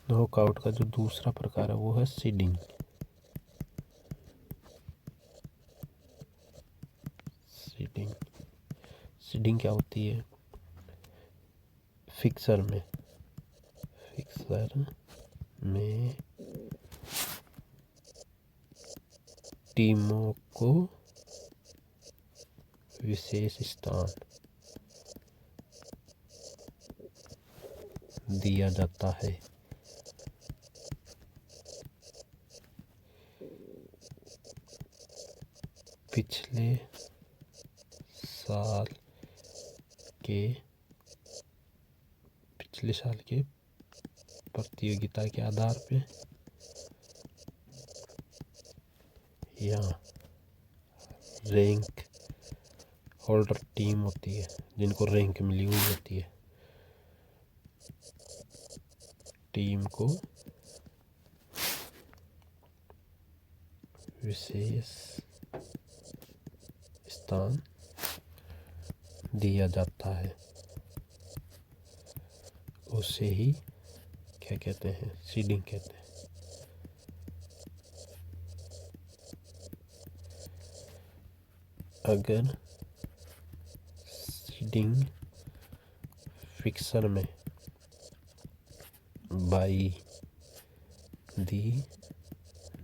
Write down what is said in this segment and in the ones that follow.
Knockout का जो दूसरा प्रकार है वो है सीडिंग। सीडिंग सीडिंग क्या होती है? फिक्सर में टीमों को विशेष स्थान दिया जाता है। पिछले साल के प्रतियोगिता के आधार पे या रैंक होल्डर टीम होती है जिनको रैंक मिली हुई होती है, टीम को विशेष स्थान दिया जाता है। उसे ही क्या कहते हैं? सीडिंग कहते हैं। अगर सीडिंग फिक्सर में बाई दी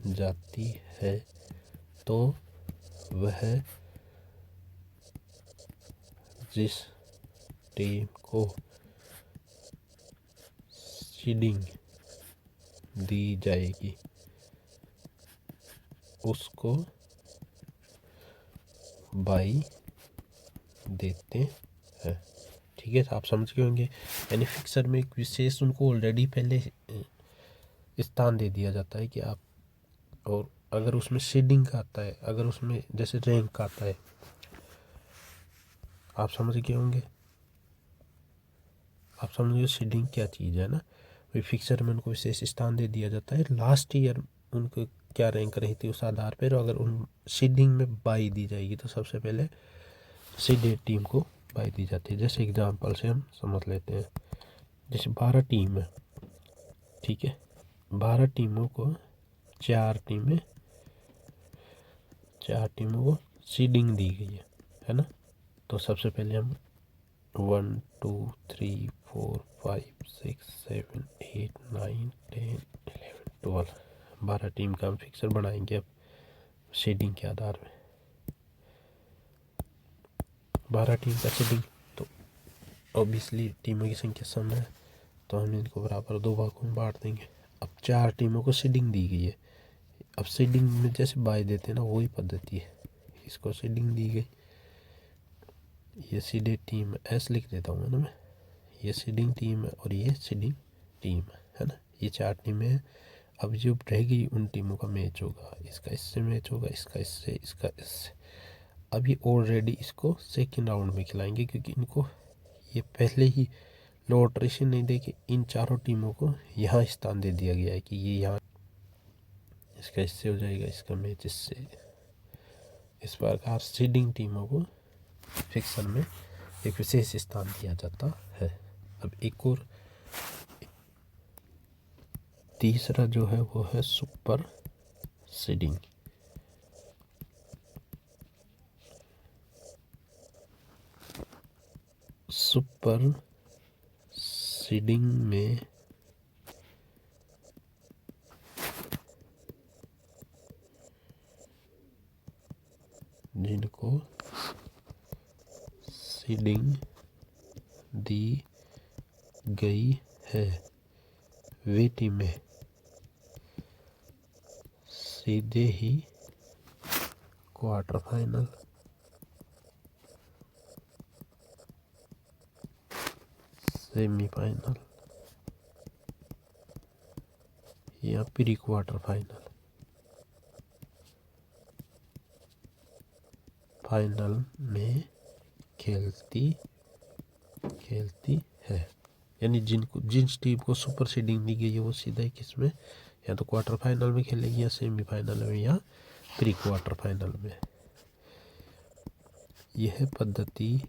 जाती है तो वह जिस टीम को सीडिंग दी जाएगी उसको बाई देते हैं। ठीक है, तो आप समझ गए होंगे। यानी फिक्सर में एक विशेष उनको ऑलरेडी पहले स्थान दे दिया जाता है कि आप, और अगर उसमें सीडिंग का आता है, अगर उसमें जैसे रैंक का आता है, आप समझ गए होंगे। आप समझ गए सीडिंग क्या चीज़ है ना। वही फिक्सर में उनको विशेष स्थान दे दिया जाता है। लास्ट ईयर उनको क्या रैंक रही थी उस आधार पर, अगर उन सीडिंग में बाई दी जाएगी तो सबसे पहले सीडेड टीम को बाई दी जाती है। जैसे एग्जांपल से हम समझ लेते हैं, जैसे 12 टीम है, ठीक है, 12 टीमों को 4 टीमों को सीडिंग दी गई है ना। तो सबसे पहले हम 1 2 3 4 5 6 7 8 9 10 11 12 12 टीम का हम फिक्सर बनाएंगे अब सीडिंग के आधार में। 12 टीम का सीडिंग, तो ऑब्वियसली टीमों की संख्या सम है तो हम इनको बराबर 2 भागों में बांट देंगे। अब 4 टीमों को सीडिंग दी गई है। अब सीडिंग में जैसे बाय देते हैं ना, वही पद्धति है। इसको सीडिंग दी गई, ये सीडेड टीम ऐसे लिख देता हूँ ना मैं, ये सीडिंग टीम है और ये सीडिंग टीम है ना। ये 4 टीमें हैं। अब जो रहेगी उन टीमों का मैच होगा, इसका इससे मैच होगा, इसका इससे, इसका इससे। अब ये ऑलरेडी इसको सेकेंड राउंड में खिलाएंगे क्योंकि इनको ये पहले ही लॉटरी नहीं दे के इन चारों टीमों को यहाँ स्थान दे दिया गया है कि ये यहाँ, इसका इससे हो जाएगा, इसका मैच इससे। इस प्रकार सीडिंग टीमों को फिक्सर में एक विशेष स्थान दिया जाता है। अब एक और तीसरा जो है वो है सुपर सीडिंग। सुपर सीडिंग में जिनको सीडिंग दी गई है वे टीमें सीधे ही क्वार्टर फाइनल, सेमीफाइनल या प्री क्वार्टर फाइनल में खेलती है। यानी जिस टीम को सुपर सीडिंग दी गई है वो सीधा किस में, या तो क्वार्टर फाइनल में खेलेगी या सेमीफाइनल में या प्री क्वार्टर फाइनल में। यह पद्धति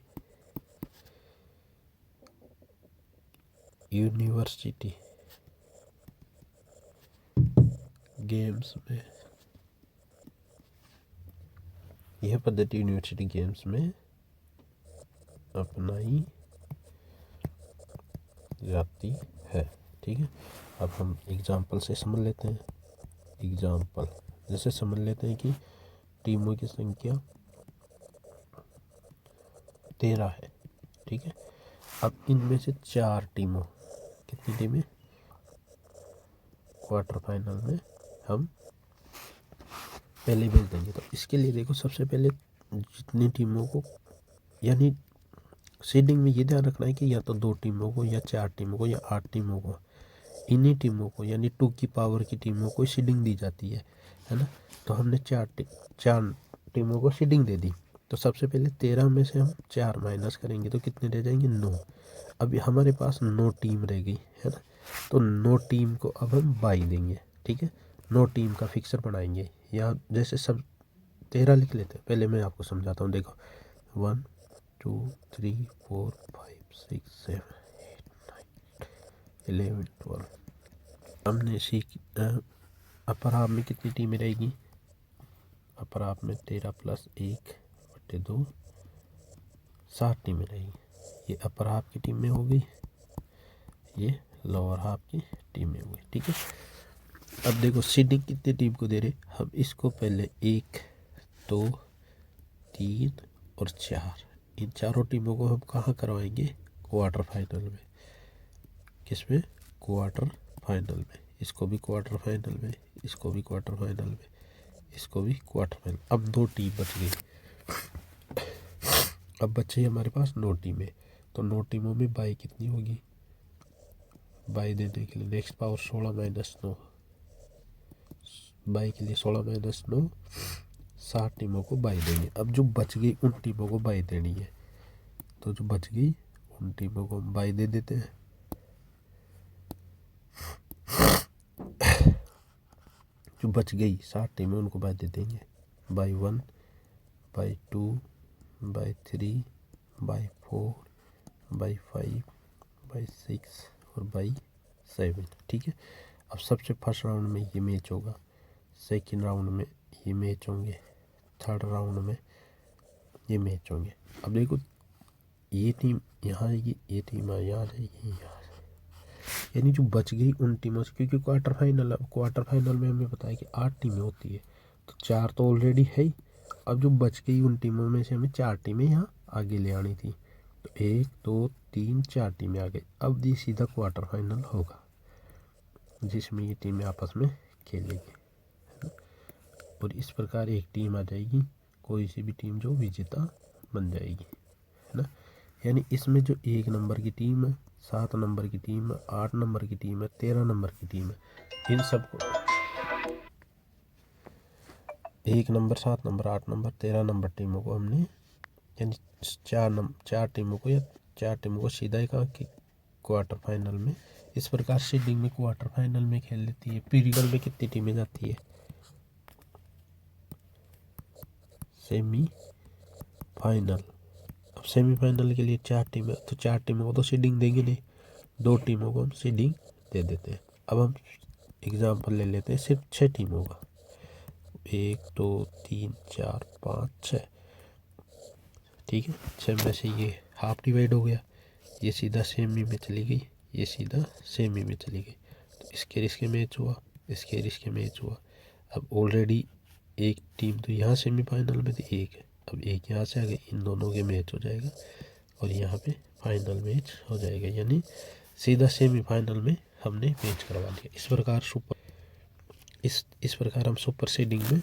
यूनिवर्सिटी गेम्स में यह पद्धति यूनिवर्सिटी गेम्स में अपनाई जाती है। ठीक है, अब हम एग्जाम्पल से समझ लेते हैं। एग्जाम्पल जैसे समझ लेते हैं कि टीमों की संख्या 13 है। ठीक है, अब इनमें से 4 टीमों, कितनी टीमें क्वार्टर फाइनल में हम पहले भेज देंगे। तो इसके लिए देखो, सबसे पहले जितनी टीमों को, यानी सीडिंग में ये ध्यान रखना है कि या तो 2 टीमों को या 4 टीमों को या 8 टीमों को, इन्हीं टीमों को यानी 2 की पावर की टीमों को सीडिंग दी जाती है ना। तो हमने 4 टीमों को सीडिंग दे दी। तो सबसे पहले 13 में से हम 4 माइनस करेंगे तो कितने रह जाएंगे, 9। अभी हमारे पास 9 टीम रह गई है ना। तो 9 टीम को अब हम बाई देंगे। ठीक है, 9 टीम का फिक्सर बनाएंगे। यहाँ जैसे सब 13 लिख लेते हैं। पहले मैं आपको समझाता हूँ। देखो 1 2 3 4 5 6 7 8 9 11 12। हमने सीख अपर हाफ में कितनी टीमें रहेगी, अपर हाफ में 13 + 1/2 7 टीमें रहेगी। ये अपर हाफ की टीमें हो गई, ये लोअर हाफ की टीमें हो गई। ठीक है, अब देखो सीडिंग कितनी टीम को दे रहे, हम इसको पहले 1 2 3 और 4, इन चारों टीमों को हम कहाँ करवाएंगे, क्वार्टर फाइनल में। किसमें, क्वार्टर फाइनल में। इसको भी क्वार्टर फाइनल में, इसको भी क्वार्टर फाइनल में, इसको भी क्वार्टर फाइनल। अब 2 टीम बच गई। अब बचे हमारे पास 9 टीमें। तो 9 टीमों में बाई कितनी होगी, बाई देने के लिए नेक्स्ट पावर 16 - 9, बाई के लिए 16 - 9 7 टीमों को बाई देंगे। अब जो बच गई उन टीमों को बाई देनी है। तो जो बच गई उन टीमों को हम बाई दे देते हैं। जो बच गई 7 टीमें उनको बाई दे देंगे। By 1 by 2 by 3 by 4 by 5 by 6 और बाई 7। ठीक है, अब सबसे फर्स्ट राउंड में ये मैच होगा, सेकेंड राउंड में ये मैच होंगे, थर्ड राउंड में ये मैच होंगे। अब देखो ये टीम यहाँ आएगी, ये टीम यहाँ जाएगी, यहाँ, यानी जो बच गई उन टीमों से, क्योंकि क्वार्टर फाइनल में हमें पता है कि 8 टीमें होती है। तो 4 तो ऑलरेडी है ही। अब जो बच गई उन टीमों में से हमें 4 टीमें यहाँ आगे ले आनी थी। तो 1 2 3 4 टीमें आ गई। अब ये सीधा क्वार्टर फाइनल होगा जिसमें ये टीमें आपस में खेलेंगी। और इस प्रकार एक टीम आ जाएगी, कोई सी भी टीम जो विजेता बन जाएगी, है ना। यानी इसमें जो 1 नंबर की टीम है, 7 नंबर की टीम है, 8 नंबर की टीम है, 13 नंबर की टीम है, इन सबको 1 नंबर 7 नंबर 8 नंबर 13 नंबर टीमों को हमने, यानी 4 टीमों को, या 4 टीमों को सीधा ही कहा कि क्वार्टर फाइनल में। इस प्रकार सीडिंग में क्वार्टर फाइनल में खेल लेती है। पीरियड में कितनी टीमें जाती है, सेमी फाइनल। अब सेमीफाइनल के लिए 4 टीमें, तो 4 टीमों को तो सीडिंग देंगे नहीं, 2 टीमों को हम सीडिंग दे देते हैं। अब हम एग्जाम्पल ले लेते हैं सिर्फ 6 टीमों का, 1 2 3 4 5 6। ठीक है, 6 में से ये हाफ डिवाइड हो गया, ये सीधा सेमी में चली गई, ये सीधा सेमी में चली गई। तो इसके मैच हुआ, इसके मैच हुआ। अब ऑलरेडी एक टीम तो यहाँ सेमीफाइनल में थी, एक है, अब एक यहाँ से आ गई, इन दोनों के मैच हो जाएगा और यहाँ पे फाइनल मैच हो जाएगा। यानी सीधा सेमीफाइनल में हमने मैच करवा दिया। इस प्रकार हम सुपर सीडिंग में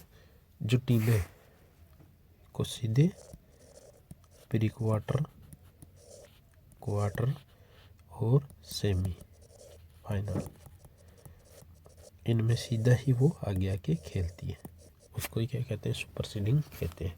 जो टीमें को सीधे प्री क्वार्टर और सेमी फाइनल, इनमें सीधा ही वो आगे आके खेलती है। उसको ही क्या कहते हैं, सुपर सीडिंग कहते हैं।